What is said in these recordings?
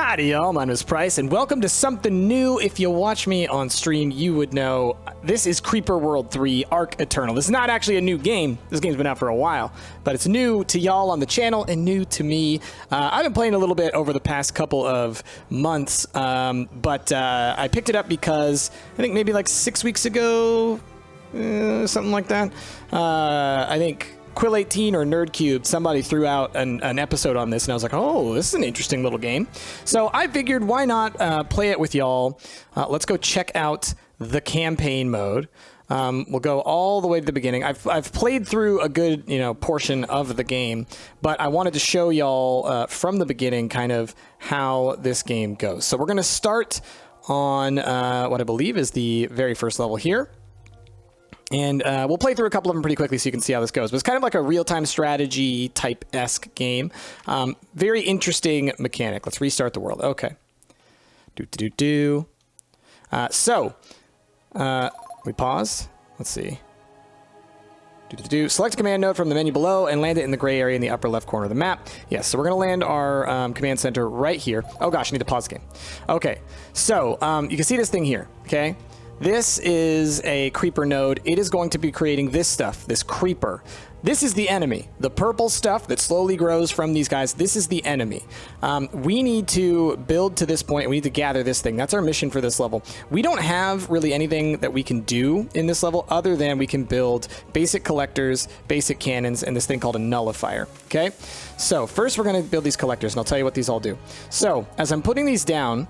Howdy y'all, my name is Price, and welcome to something new. If you watch me on stream, you would know this is Creeper World 3 Arc Eternal. This is not actually a new game. This game's been out for a while, but it's new to y'all on the channel and new to me. I've been playing a little bit over the past couple of months, but I picked it up because I think maybe like 6 weeks ago, something like that. I think Quill18 or NerdCube, somebody threw out an episode on this, and I was like, oh, this is an interesting little game. So I figured, why not play it with y'all? Let's go check out the campaign mode. We'll go all the way to the beginning. I've played through a good portion of the game, but I wanted to show y'all from the beginning kind of how this game goes. So we're going to start on what I believe is the very first level here. And we'll play through a couple of them pretty quickly so you can see how this goes. But it's kind of like a real-time strategy type-esque game. Very interesting mechanic. Let's restart the world. Okay. So, we pause. Let's see. Select a command node from the menu below and land it in the gray area in the upper left corner of the map. Yes, so we're going to land our command center right here. Oh gosh, I need to pause the game. Okay, so you can see this thing here, okay? This is a creeper node. It is going to be creating this stuff, this creeper. This is the enemy. The purple stuff that slowly grows from these guys, this is the enemy. We need to build to this point. We need to gather this thing. That's our mission for this level. We don't have really anything that we can do in this level other than we can build basic collectors, basic cannons, and this thing called a nullifier. Okay? So first we're going to build these collectors, and I'll tell you what these all do. So as I'm putting these down,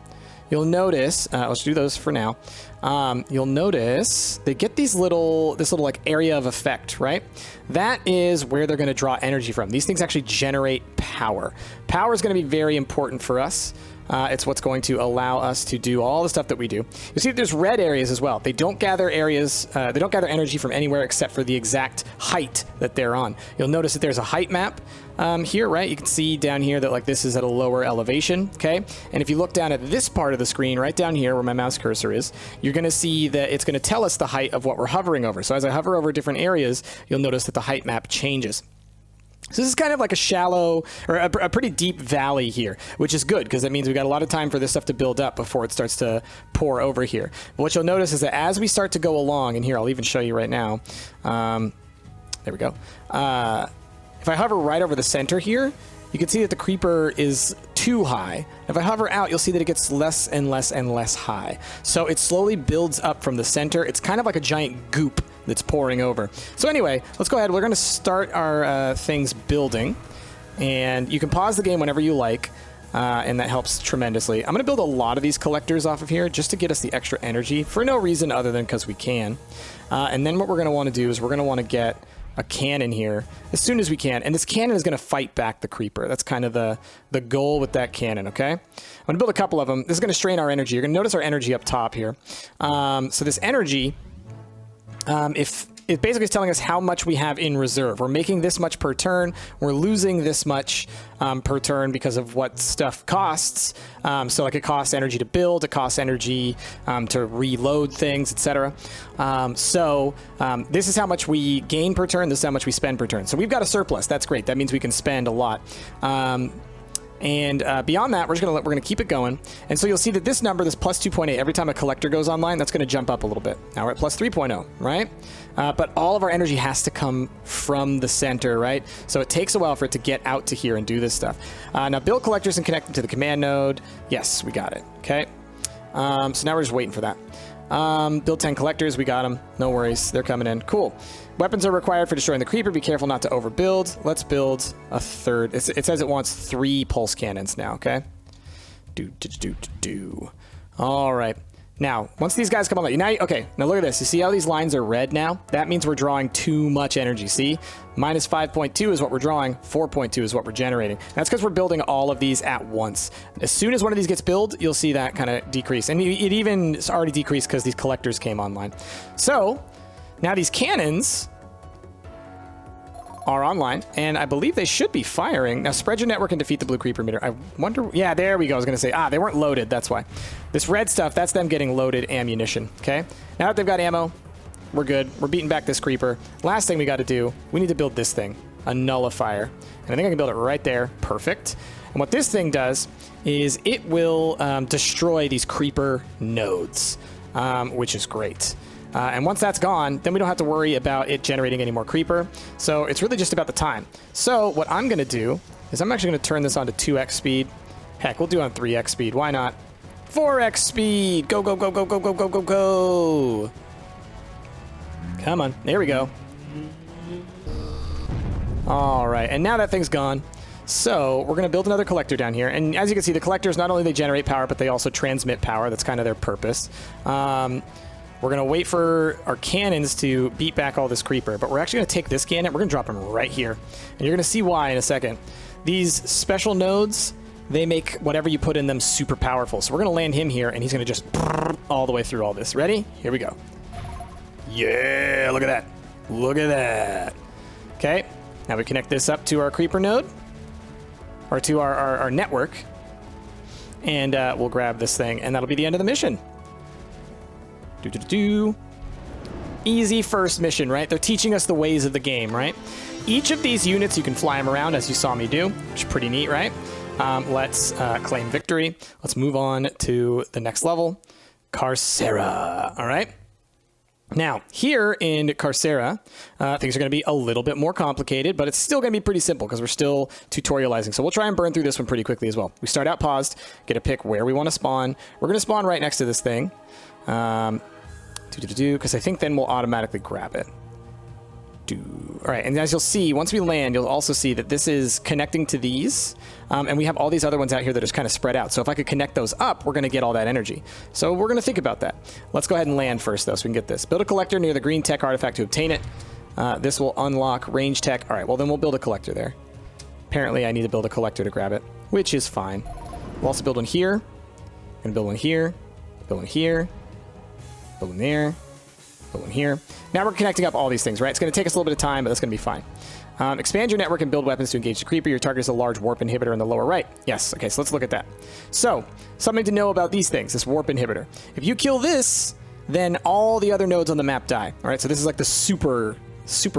you'll notice, let's do those for now. You'll notice they get this little like area of effect, right? That is where they're going to draw energy from. These things actually generate power. Power is going to be very important for us. It's what's going to allow us to do all the stuff that we do. You see that there's red areas as well. They don't gather areas, they don't gather energy from anywhere except for the exact height that they're on. You'll notice that there's a height map here, right? You can see down here that like this is at a lower elevation, okay? And if you look down at this part of the screen, right down here where my mouse cursor is, you're going to see that it's going to tell us the height of what we're hovering over. So as I hover over different areas, you'll notice that the height map changes. So this is kind of like a shallow, or a pretty deep valley here, which is good because that means we've got a lot of time for this stuff to build up before it starts to pour over here. But what you'll notice is that as we start to go along, and here I'll even show you right now, there we go. If I hover right over the center here, you can see that the creeper is too high. If I hover out, you'll see that it gets less and less and less high. So it slowly builds up from the center. It's kind of like a giant goop that's pouring over. So anyway, let's go ahead. We're going to start our things building. And you can pause the game whenever you like, and that helps tremendously. I'm going to build a lot of these collectors off of here just to get us the extra energy for no reason other than because we can. And then what we're going to want to do is we're going to want to get a cannon here as soon as we can, and this cannon is going to fight back the creeper. That's kind of the goal with that cannon. Okay, I'm going to build a couple of them. This is going to strain our energy. You're going to notice our energy up top here. So this energy, if it basically is telling us how much we have in reserve. We're making this much per turn. We're losing this much per turn because of what stuff costs. So like it costs energy to build, it costs energy to reload things, etc. This is how much we gain per turn. This is how much we spend per turn. So we've got a surplus. That's great. That means we can spend a lot. And beyond that, we're gonna keep it going. And so you'll see that this number, this plus 2.8, every time a collector goes online, that's gonna jump up a little bit. Now we're at plus 3.0, right? But all of our energy has to come from the center, right? So it takes a while for it to get out to here and do this stuff. Now build collectors and connect them to the command node. Yes, we got it, okay? So now we're just waiting for that. Build 10 collectors, we got them. No worries, they're coming in. Cool. Weapons are required for destroying the creeper. Be careful not to overbuild. Let's build a third. It says it wants 3 pulse cannons now, okay? All right. Now, once these guys come online, okay, now look at this. You see how these lines are red now? That means we're drawing too much energy, see? Minus 5.2 is what we're drawing, 4.2 is what we're generating. That's because we're building all of these at once. As soon as one of these gets built, you'll see that kind of decrease. And it even is already decreased because these collectors came online. So, now these cannons are online, and I believe they should be firing. Now, spread your network and defeat the blue creeper meter. I wonder... Yeah, there we go. I was going to say, they weren't loaded. That's why. This red stuff, that's them getting loaded ammunition, okay? Now that they've got ammo, we're good. We're beating back this creeper. Last thing we got to do, we need to build this thing. a nullifier. And I think I can build it right there. Perfect. And what this thing does is it will destroy these creeper nodes, which is great. And once that's gone, then we don't have to worry about it generating any more creeper. So it's really just about the time. So what I'm going to do is I'm actually going to turn this on to 2x speed. Heck, we'll do it on 3x speed. Why not? 4x speed. Go, go, go, go, go, go, go, go, go. Come on. There we go. All right. And now that thing's gone. So we're going to build another collector down here. And as you can see, the collectors, not only they generate power, but they also transmit power. That's kind of their purpose. We're going to wait for our cannons to beat back all this creeper, but we're actually going to take this cannon. We're going to drop him right here. And you're going to see why in a second. These special nodes, they make whatever you put in them super powerful. So we're going to land him here, and he's going to just all the way through all this. Ready? Here we go. Yeah, look at that. Look at that. Okay, now we connect this up to our creeper node, or to our network, and we'll grab this thing, and that'll be the end of the mission. Easy first mission, right? They're teaching us the ways of the game, right? Each of these units, you can fly them around as you saw me do, which is pretty neat, right? Let's claim victory. Let's move on to the next level, Carcera, all right? Now, here in Carcera, things are going to be a little bit more complicated, but it's still going to be pretty simple because we're still tutorializing. So we'll try and burn through this one pretty quickly as well. We start out paused, get to pick where we want to spawn. We're going to spawn right next to this thing. Because I think then we'll automatically grab it. All right, and as you'll see, once we land, you'll also see that this is connecting to these, and we have all these other ones out here that are kind of spread out. So if I could connect those up, we're going to get all that energy. So we're going to think about that. Let's go ahead and land first, though, so we can get this. Build a collector near the green tech artifact to obtain it. This will unlock range tech. All right, well, then we'll build a collector there. Apparently, I need to build a collector to grab it, which is fine. We'll also build one here. I'm going to build one here, build one here, build one there, build one here. Now we're connecting up all these things, right? It's going to take us a little bit of time, but that's going to be fine. Expand your network and build weapons to engage the creeper. Your target is a large warp inhibitor in the lower right. Yes, okay, so let's look at that. So, something to know about these things, this warp inhibitor. If you kill this, then all the other nodes on the map die. All right, so this is like the super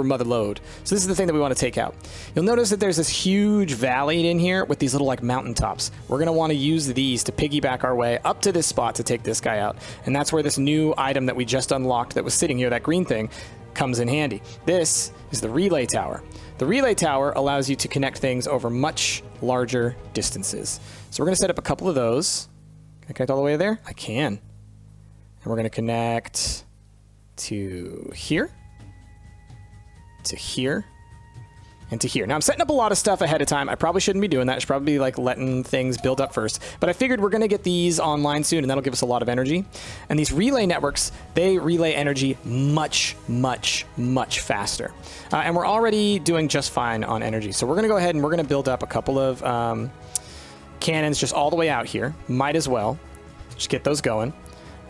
mother load. So this is the thing that we want to take out. You'll notice that there's this huge valley in here with these little like mountaintops. We're going to want to use these to piggyback our way up to this spot to take this guy out. And that's where this new item that we just unlocked that was sitting here, that green thing, comes in handy. This is the relay tower. The relay tower allows you to connect things over much larger distances. So we're going to set up a couple of those. Can I connect all the way there? I can. And we're going to connect to here, to here, and to here. Now, I'm setting up a lot of stuff ahead of time. I probably shouldn't be doing that. I should probably be like letting things build up first. But I figured we're going to get these online soon, and that'll give us a lot of energy. And these relay networks, they relay energy much, much, much faster. And we're already doing just fine on energy. So we're going to go ahead and we're going to build up a couple of cannons just all the way out here. Might as well. Just get those going.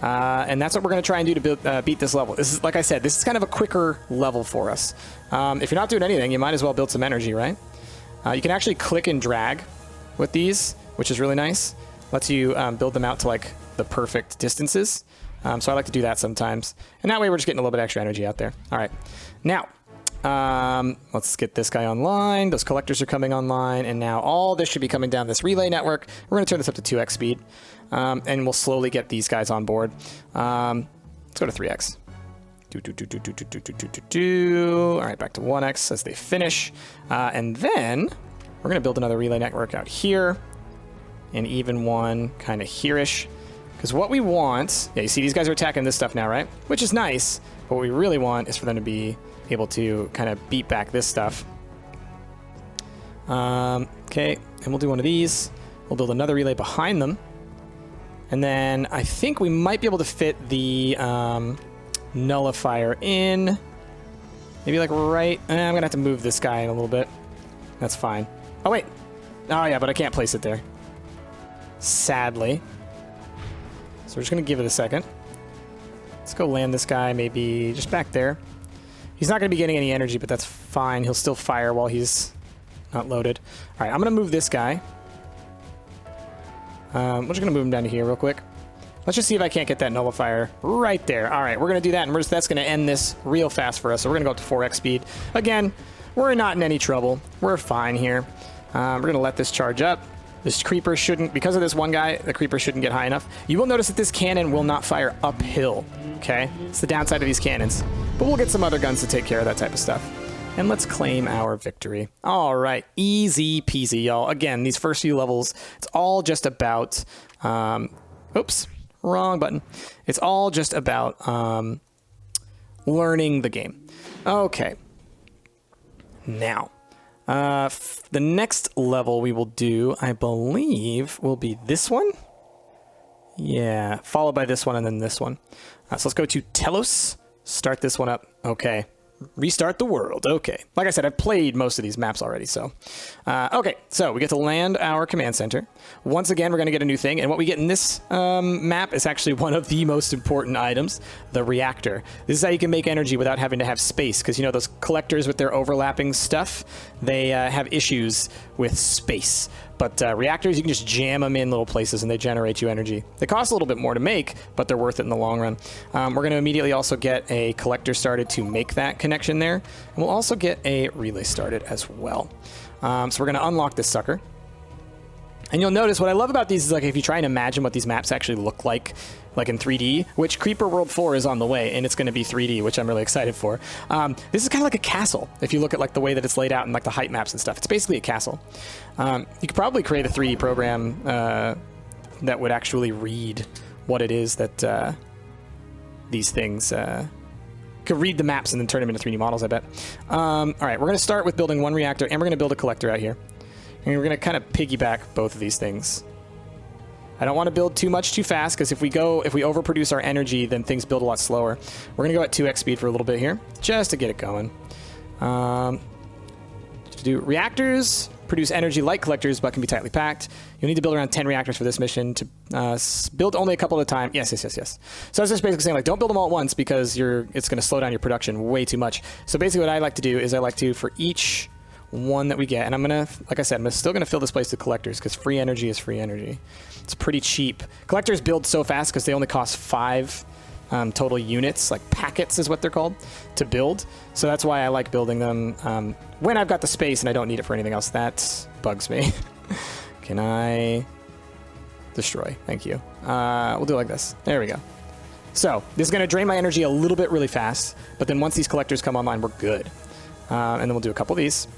And that's what we're going to try and do to build, beat this level. This is, like I said, this is kind of a quicker level for us. If you're not doing anything, you might as well build some energy, right? You can actually click and drag with these, which is really nice. Lets you build them out to like the perfect distances. So I like to do that sometimes. And that way we're just getting a little bit extra energy out there. All right. Now, let's get this guy online. Those collectors are coming online. And now all this should be coming down this relay network. We're going to turn this up to 2x speed. And we'll slowly get these guys on board. Let's go to 3x. All right, back to 1x as they finish. And then we're going to build another relay network out here. And even one kind of here-ish. Because what we want... Yeah, you see these guys are attacking this stuff now, right? Which is nice. But what we really want is for them to be able to kind of beat back this stuff. Okay, and we'll do one of these. We'll build another relay behind them. And then I think we might be able to fit the nullifier in. Maybe like right... I'm going to have to move this guy in a little bit. That's fine. Oh, wait. Oh, yeah, but I can't place it there. Sadly. So we're just going to give it a second. Let's go land this guy maybe just back there. He's not going to be getting any energy, but that's fine. He'll still fire while he's not loaded. All right, I'm going to move this guy. We're just going to move him down to here real quick. Let's just see if I can't get that nullifier right there. All right, we're going to do that, and that's going to end this real fast for us. So we're going to go up to 4x speed. Again, we're not in any trouble. We're fine here. We're going to let this charge up. This creeper shouldn't, because of this one guy, the creeper shouldn't get high enough. You will notice that this cannon will not fire uphill, okay? It's the downside of these cannons. But we'll get some other guns to take care of that type of stuff. And let's claim our victory. All right, easy peasy, y'all. Again, these first few levels, it's all just about, oops, wrong button. It's all just about learning the game. Okay. Now, the next level we will do, I believe, will be this one. Yeah, followed by this one and then this one. So let's go to Telos, start this one up. Okay. Restart the world. Okay. Like I said, I've played most of these maps already, so. Okay, so we get to land our command center. Once again, we're going to get a new thing, and what we get in this map is actually one of the most important items, the reactor. This is how you can make energy without having to have space, because you know those collectors with their overlapping stuff, they have issues with space. But reactors, you can just jam them in little places and they generate you energy. They cost a little bit more to make, but they're worth it in the long run. We're going to immediately also get a collector started to make that connection there. And we'll also get a relay started as well. So we're going to unlock this sucker. And you'll notice what I love about these is like if you try and imagine what these maps actually look like in 3D, which Creeper World 4 is on the way, and it's going to be 3D, which I'm really excited for. This is kind of like a castle. If you look at like the way that it's laid out and like the height maps and stuff, it's basically a castle. You could probably create a 3D program that would actually read what it is that these things could read the maps and then turn them into 3D models, I bet. All right, we're going to start with building one reactor, and we're going to build a collector out here. And we're going to kind of piggyback both of these things. I don't want to build too much too fast, because if we overproduce our energy, then things build a lot slower. We're going to go at 2x speed for a little bit here, just to get it going. To do reactors, produce energy like collectors, but can be tightly packed. You'll need to build around 10 reactors for this mission to build only a couple at a time. Yes. So I was just basically saying, like, don't build them all at once, because it's going to slow down your production way too much. So basically what I like to do is I like to, for each one that we get, and I'm gonna, like I said, I'm still gonna fill this place with collectors, because free energy is free energy. It's pretty cheap. Collectors build so fast because they only cost 5 total units, like packets is what they're called, to build. So that's why I like building them when I've got the space and I don't need it for anything else. That bugs me. Can I destroy? Thank you. We'll do it like this. There we go. So this is gonna drain my energy a little bit really fast, but then once these collectors come online, we're good. And then we'll do a couple of these.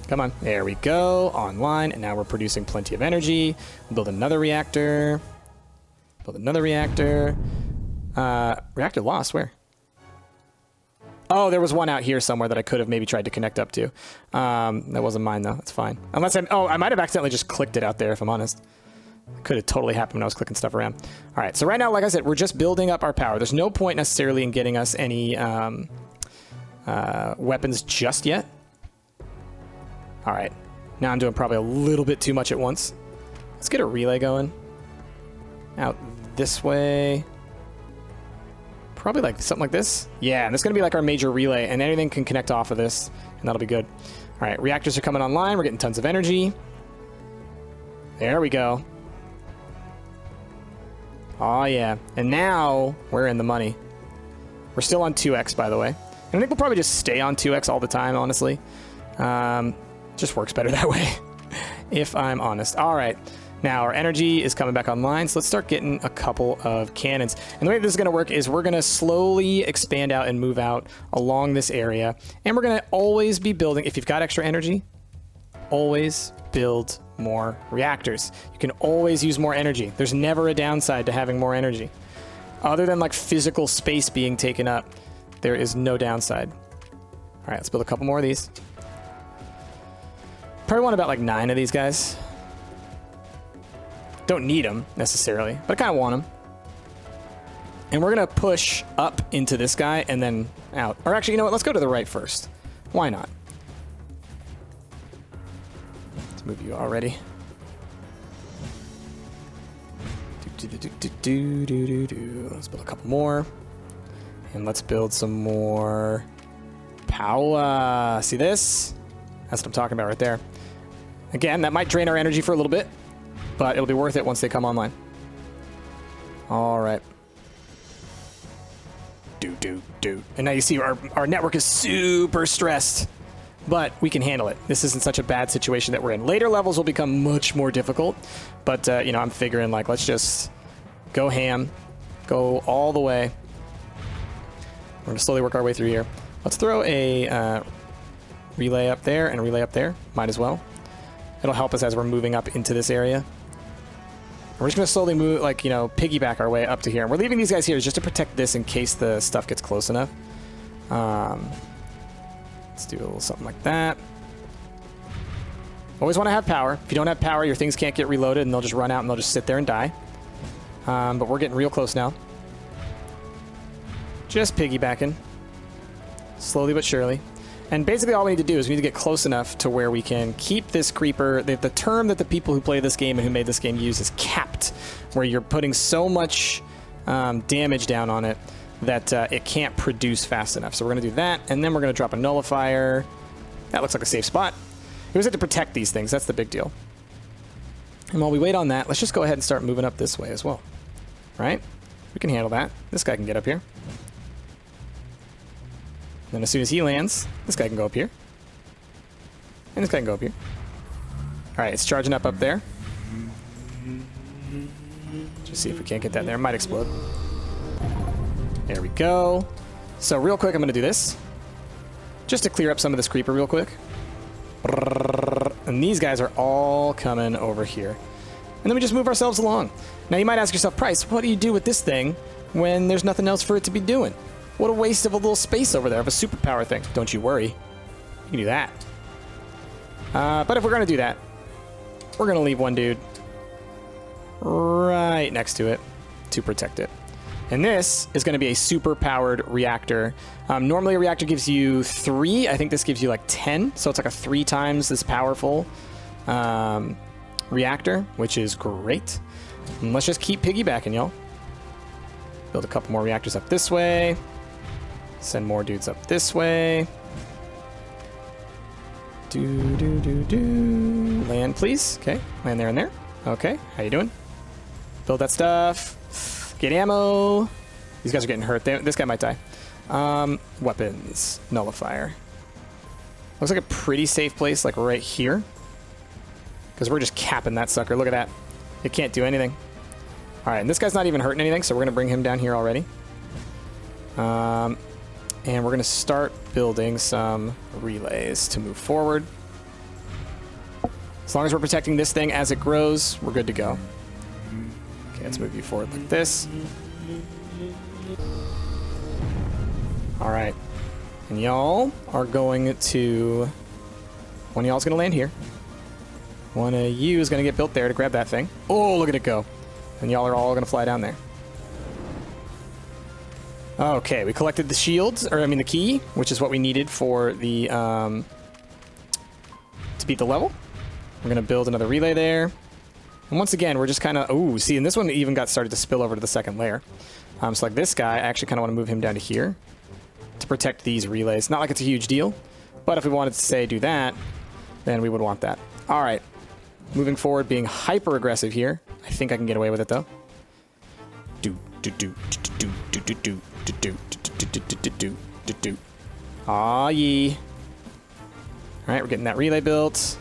Come on. There we go. Online. And now we're producing plenty of energy. We'll build another reactor. Build another reactor. Reactor lost. Where? Oh, there was one out here somewhere that I could have maybe tried to connect up to. That wasn't mine, though. That's fine. Unless I might have accidentally just clicked it out there, if I'm honest. It could have totally happened when I was clicking stuff around. All right. So right now, like I said, we're just building up our power. There's no point necessarily in getting us any weapons just yet. All right, now I'm doing probably a little bit too much at once. Let's get a relay going. Out this way. Probably like something like this. Yeah, and this is gonna be like our major relay, and anything can connect off of this, and that'll be good. All right, reactors are coming online. We're getting tons of energy. There we go. Oh yeah, and now we're in the money. We're still on 2x, by the way. And I think we'll probably just stay on 2x all the time, honestly. Just works better that way, if I'm honest. All right, now our energy is coming back online, so let's start getting a couple of cannons. And the way this is going to work is we're going to slowly expand out and move out along this area, and we're going to always be building, if you've got extra energy, always build more reactors. You can always use more energy. There's never a downside to having more energy. Other than like physical space being taken up, there is no downside. All right, let's build a couple more of these. Probably want about like 9 of these guys. Don't need them necessarily, but I kind of want them. And we're going to push up into this guy and then out. Or actually, you know what? Let's go to the right first. Why not? Let's move you already. Let's build a couple more. And let's build some more power. See this? That's what I'm talking about right there. Again, that might drain our energy for a little bit, but it'll be worth it once they come online. All right. And now you see our network is super stressed. but we can handle it. This isn't such a bad situation that we're in. Later levels will become much more difficult, but, you know, I'm figuring, like, let's just go ham, go all the way. We're going to slowly work our way through here. Let's throw a relay up there and a relay up there. Might as well. It'll help us as we're moving up into this area. We're just going to slowly move, like, you know, piggyback our way up to here. And we're leaving these guys here just to protect this in case the stuff gets close enough. Let's do a little something like that. Always want to have power. If you don't have power, your things can't get reloaded, and they'll just run out and they'll just sit there and die. But we're getting real close now. Just piggybacking. Slowly but surely. And basically all we need to do is we need to get close enough to where we can keep this creeper. The term that the people who play this game and who made this game use is capped, where you're putting so much damage down on it that it can't produce fast enough. So we're going to do that, and then we're going to drop a nullifier. That looks like a safe spot. We always have to protect these things. That's the big deal. And while we wait on that, let's just go ahead and start moving up this way as well. Right? We can handle that. This guy can get up here. Then as soon as he lands, this guy can go up here. And this guy can go up here. Alright, it's charging up there. Just see if we can't get that there. It might explode. There we go. So real quick, I'm going to do this. Just to clear up some of this creeper real quick. And these guys are all coming over here. And then we just move ourselves along. Now you might ask yourself, Price, what do you do with this thing when there's nothing else for it to be doing? What a waste of a little space over there of a superpower thing. Don't you worry. You can do that. But if we're going to do that, we're going to leave one dude right next to it to protect it. And this is going to be a super-powered reactor. Normally a reactor gives you 3. I think this gives you like 10. So it's like a 3 times this powerful reactor, which is great. And let's just keep piggybacking, y'all. Build a couple more reactors up this way. Send more dudes up this way. Land, please. Okay, land there and there. Okay, how you doing? Build that stuff. Get ammo. These guys are getting hurt. This guy might die. Weapons. Nullifier. Looks like a pretty safe place, like right here. Because we're just capping that sucker. Look at that. It can't do anything. All right, and this guy's not even hurting anything, so we're going to bring him down here already. And we're going to start building some relays to move forward. As long as we're protecting this thing as it grows, we're good to go. Okay, let's move you forward like this. All right. And y'all are going to... One of y'all's going to land here. One of you is going to get built there to grab that thing. Oh, look at it go. And y'all are all going to fly down there. Okay, we collected the shields, or I mean the key, which is what we needed for the, to beat the level. We're going to build another relay there. And once again, we're just kind of, ooh, see, and this one even got started to spill over to the second layer. So like this guy, I actually kind of want to move him down to here to protect these relays. Not like it's a huge deal, but if we wanted to say do that, then we would want that. All right, moving forward, being hyper aggressive here. I think I can get away with it though. Aw, yee. Alright, we're getting that relay built.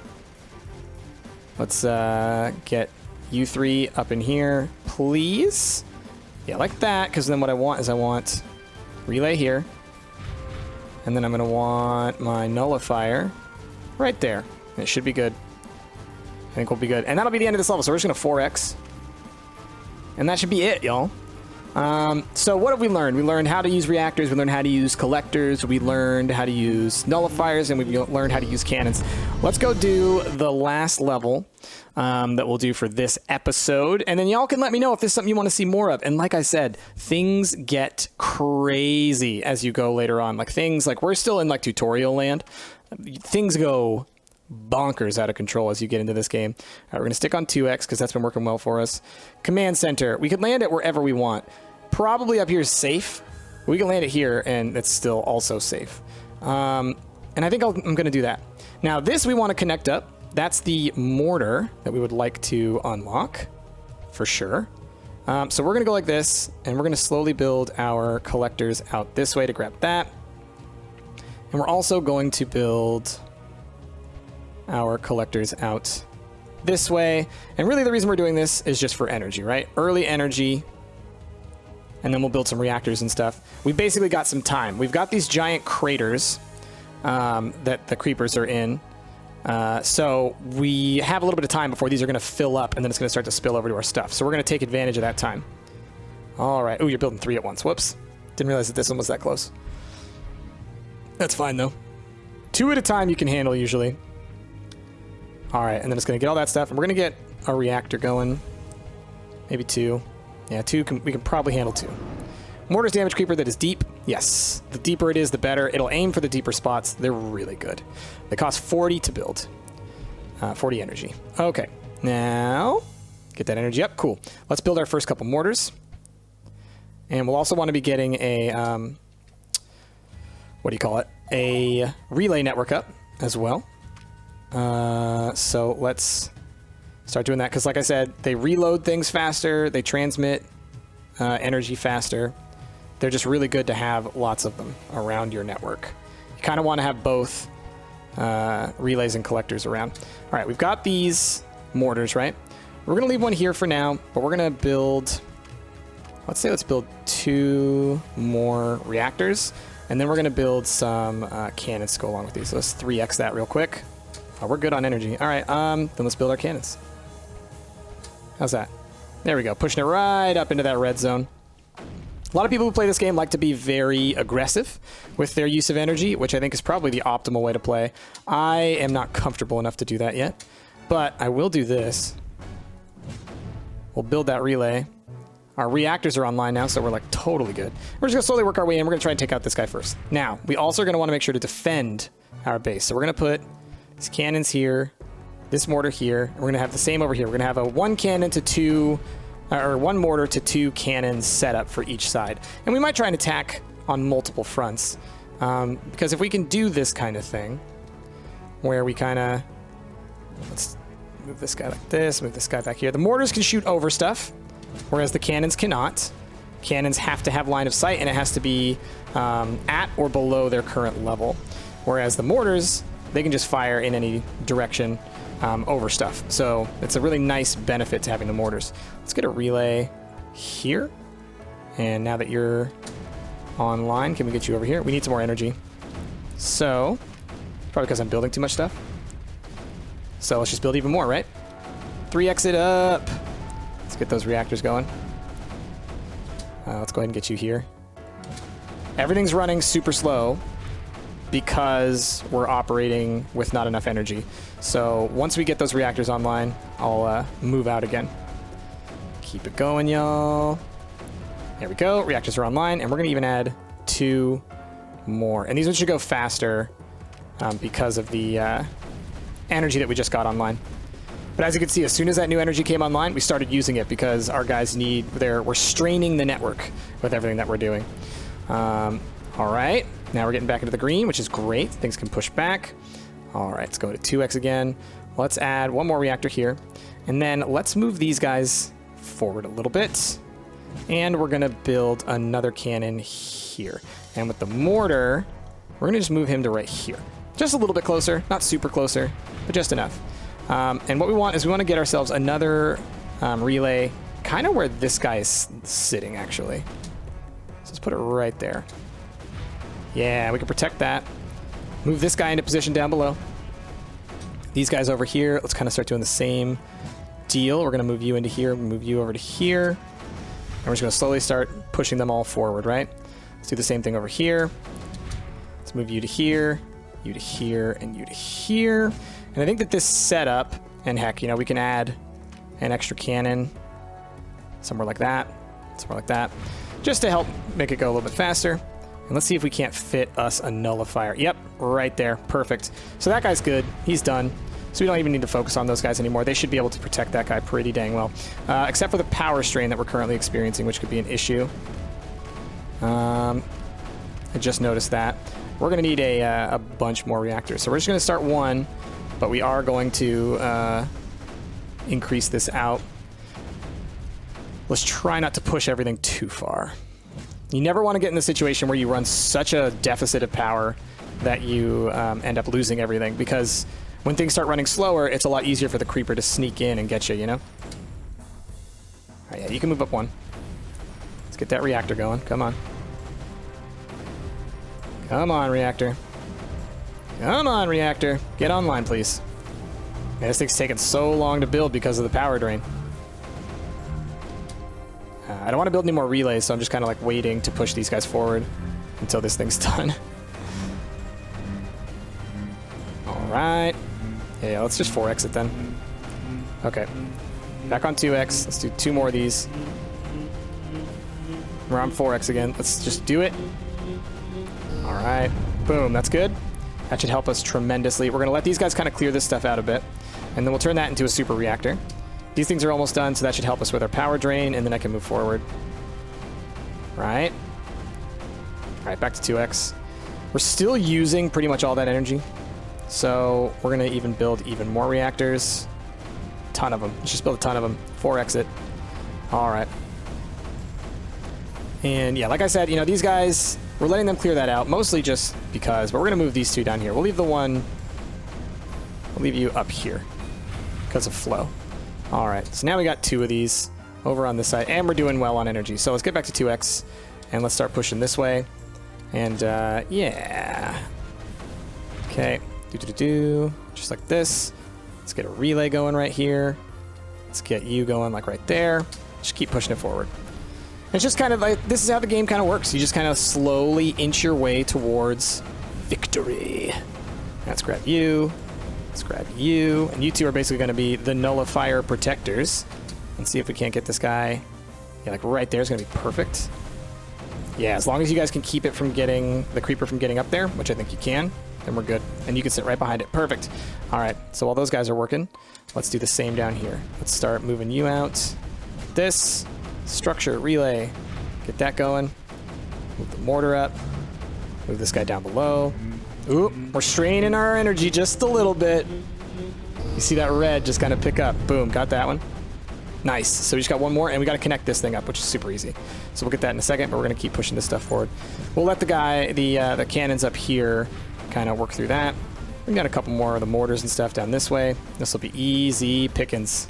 Let's get you 3 up in here, please. Yeah, like that, because then what I want is I want relay here. And then I'm going to want my nullifier right there. It should be good. I think we'll be good. And that'll be the end of this level, so we're just going to 4x. And that should be it, y'all. So what have we learned? We learned how to use reactors, we learned how to use collectors, we learned how to use nullifiers, and we learned how to use cannons. Let's go do the last level that we'll do for this episode, and then y'all can let me know if this is something you want to see more of. And like I said, things get crazy as you go later on. Like things, like we're still in like tutorial land. Things go bonkers out of control as you get into this game. All right, we're going to stick on 2x because that's been working well for us. Command center. We could land it wherever we want. Probably up here is safe. We can land it here and it's still also safe. And I think I'm going to do that. Now this we want to connect up. That's the mortar that we would like to unlock for sure. So we're going to go like this and we're going to slowly build our collectors out this way to grab that. And we're also going to build our collectors out this way. And really the reason we're doing this is just for energy, right? Early energy, and then we'll build some reactors and stuff. We basically got some time. We've got these giant craters that the creepers are in. So we have a little bit of time before these are going to fill up, and then it's going to start to spill over to our stuff. So we're going to take advantage of that time. All right. Oh, you're building 3 at once. Whoops. Didn't realize that this one was that close. That's fine, though. 2 at a time you can handle usually. All right, and then it's going to get all that stuff, and we're going to get a reactor going. Maybe 2. Yeah, 2. We can probably handle 2. Mortars damage creeper that is deep. Yes. The deeper it is, the better. It'll aim for the deeper spots. They're really good. They cost 40 to build. 40 energy. Okay. Now, get that energy up. Cool. Let's build our first couple mortars. And we'll also want to be getting a, what do you call it? A relay network up as well. So let's start doing that. Because like I said, they reload things faster. They transmit energy faster. They're just really good to have lots of them around your network. You kind of want to have both relays and collectors around. All right, we've got these mortars, right? We're going to leave one here for now, but we're going to build, let's build 2 more reactors, and then we're going to build some cannons to go along with these. So let's 3x that real quick. Oh, we're good on energy. All right, then let's build our cannons. How's that? There we go, pushing it right up into that red zone. A lot of people who play this game like to be very aggressive with their use of energy, which I think is probably the optimal way to play. I am not comfortable enough to do that yet, but I will do this. We'll build that relay. Our reactors are online now, so we're like totally good. We're just gonna slowly work our way in. We're gonna try and take out this guy first. Now, we also are gonna wanna make sure to defend our base. So we're gonna put these cannons here, this mortar here, and we're gonna have the same over here. We're gonna have a 1 cannon to 2 or 1 mortar to 2 cannons set up for each side. And we might try and attack on multiple fronts. Because if we can do this kind of thing, where we kind of, let's move this guy like this, move this guy back here. The mortars can shoot over stuff, whereas the cannons cannot. Cannons have to have line of sight, and it has to be at or below their current level. Whereas the mortars, they can just fire in any direction over stuff. So it's a really nice benefit to having the mortars. Let's get a relay here. And now that you're online, can we get you over here? We need some more energy. So, probably because I'm building too much stuff. So let's just build even more, right? 3x it up. Let's get those reactors going. Let's go ahead and get you here. Everything's running super slow because we're operating with not enough energy. So once we get those reactors online, I'll move out again. Keep it going, y'all. There we go. Reactors are online, and we're going to even add 2 more. And these ones should go faster because of the energy that we just got online. But as you can see, as soon as that new energy came online, we started using it because our guys we're straining the network with everything that we're doing. All right. Now we're getting back into the green, which is great. Things can push back. All right, let's go to 2x again. Let's add 1 more reactor here. And then let's move these guys forward a little bit. And we're going to build another cannon here. And with the mortar, we're going to just move him to right here. Just a little bit closer. Not super closer, but just enough. And what we want is we want to get ourselves another relay kind of where this guy is sitting, actually. So let's put it right there. Yeah, we can protect that. Move this guy into position down below. These guys over here, let's kind of start doing the same deal. We're going to move you into here, move you over to here. And we're just going to slowly start pushing them all forward, right? Let's do the same thing over here. Let's move you to here, you to here, and you to here. And I think that this setup, and heck, you know, we can add an extra cannon somewhere like that, just to help make it go a little bit faster. And let's see if we can't fit us a nullifier. Yep, right there. Perfect. So that guy's good. He's done. So we don't even need to focus on those guys anymore. They should be able to protect that guy pretty dang well. Except for the power strain that we're currently experiencing, which could be an issue. I just noticed that. We're going to need a bunch more reactors. So we're just going to start 1, but we are going to increase this out. Let's try not to push everything too far. You never want to get in the situation where you run such a deficit of power that you end up losing everything, because when things start running slower, it's a lot easier for the creeper to sneak in and get you, you know? All right, yeah, you can move up one. Let's get that reactor going. Come on. Come on, reactor. Come on, reactor. Get online, please. Man, this thing's taking so long to build because of the power drain. I don't want to build any more relays, so I'm just kind of like waiting to push these guys forward until this thing's done. All right. Yeah, let's just 4x it then. Okay. Back on 2x. Let's do 2 more of these. We're on 4x again. Let's just do it. All right. Boom. That's good. That should help us tremendously. We're going to let these guys kind of clear this stuff out a bit, and then we'll turn that into a super reactor. These things are almost done, so that should help us with our power drain, and then I can move forward. Right. All right, back to 2x. We're still using pretty much all that energy, so we're going to even build even more reactors. Ton of them. Let's just build a ton of them. 4x it. All right. And yeah, like I said, you know, these guys, we're letting them clear that out, mostly just because, but we're going to move these 2 down here. We'll leave the one, we'll leave you up here because of flow. All right, so now we got 2 of these over on this side, and we're doing well on energy. So let's get back to 2x, and let's start pushing this way. And yeah. Okay, just like this. Let's get a relay going right here. Let's get you going like right there. Just keep pushing it forward. It's just kind of like, this is how the game kind of works. You just kind of slowly inch your way towards victory. Let's grab you. Let's grab you. And you 2 are basically going to be the nullifier protectors. Let's see if we can't get this guy. Yeah, like right there is going to be perfect. Yeah, as long as you guys can keep it from getting, the creeper from getting up there, which I think you can, then we're good. And you can sit right behind it. Perfect. All right, so while those guys are working, let's do the same down here. Let's start moving you out. This. Structure, relay. Get that going. Move the mortar up. Move this guy down below. Oop, we're straining our energy just a little bit. You see that red just kind of pick up. Boom, got that one. Nice. So we just got one more, and we got to connect this thing up, which is super easy. So we'll get that in a second, but we're going to keep pushing this stuff forward. We'll let the guy, the cannons up here, kind of work through that. We got a couple more of the mortars and stuff down this way. This will be easy pickings.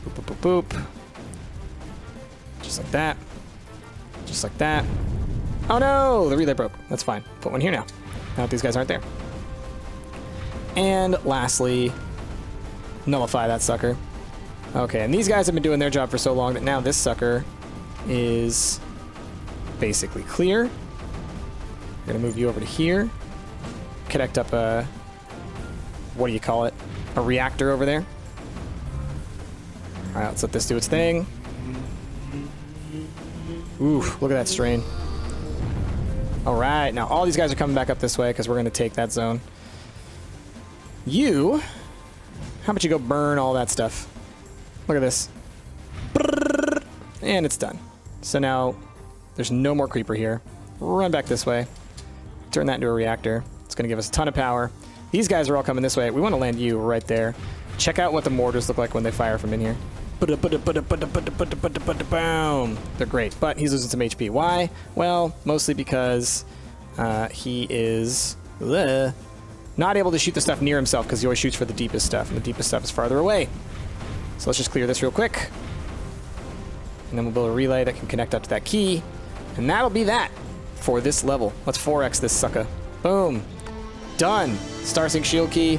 Boop, boop, boop, boop. Just like that. Just like that. Oh no! The relay broke. That's fine. Put one here now. Now that these guys aren't there. And lastly, nullify that sucker. Okay, and these guys have been doing their job for so long that now this sucker is basically clear. We're gonna move you over to here. Connect up a, what do you call it? A reactor over there. All right, let's let this do its thing. Ooh, look at that strain. All right, now all these guys are coming back up this way because we're going to take that zone. You, how about you go burn all that stuff? Look at this. And it's done. So now there's no more creeper here. Run back this way. Turn that into a reactor. It's going to give us a ton of power. These guys are all coming this way. We want to land you right there. Check out what the mortars look like when they fire from in here. Boom. They're great, but he's losing some HP. Why? Well, mostly because he is not able to shoot the stuff near himself because he always shoots for the deepest stuff, and the deepest stuff is farther away. So let's just clear this real quick. And then we'll build a relay that can connect up to that key. And that'll be that for this level. Let's 4x this sucker. Boom. Done. Starsync shield key.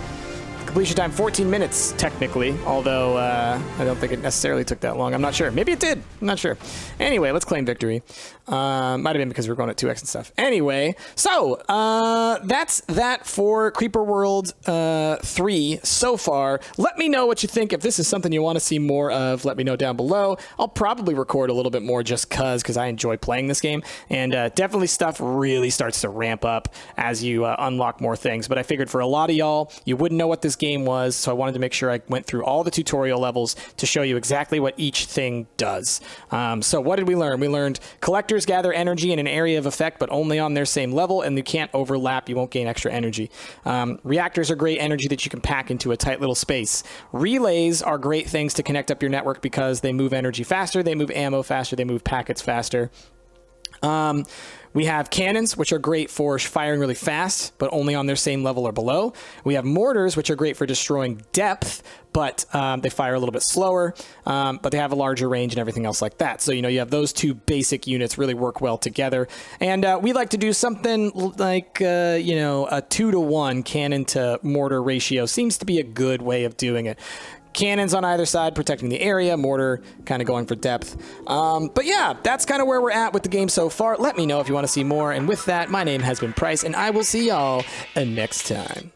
Completion time 14 minutes, technically, although I don't think it necessarily took that long. I'm not sure. Maybe it did. I'm not sure. Anyway, let's claim victory. Might have been because we're going at 2x and stuff. Anyway, so that's that for Creeper World 3 so far. Let me know what you think. If this is something you want to see more of, let me know down below. I'll probably record a little bit more just because I enjoy playing this game. And definitely stuff really starts to ramp up as you unlock more things. But I figured for a lot of y'all, you wouldn't know what this game was, so I wanted to make sure I went through all the tutorial levels to show you exactly what each thing does. So what did we learn? We learned collectors gather energy in an area of effect, but only on their same level, and you can't overlap. You won't gain extra energy. Reactors are great energy that you can pack into a tight little space. Relays are great things to connect up your network because they move energy faster, they move ammo faster, they move packets faster. We have cannons, which are great for firing really fast, but only on their same level or below. We have mortars, which are great for destroying depth, but they fire a little bit slower, but they have a larger range and everything else like that. So, you know, you have those two basic units really work well together. And we like to do something like, you know, a 2-to-1 cannon to mortar ratio seems to be a good way of doing it. Cannons on either side protecting the area, mortar kind of going for depth. But yeah, that's kind of where we're at with the game so far. Let me know if you want to see more. And with that, my name has been Price, and I will see y'all next time.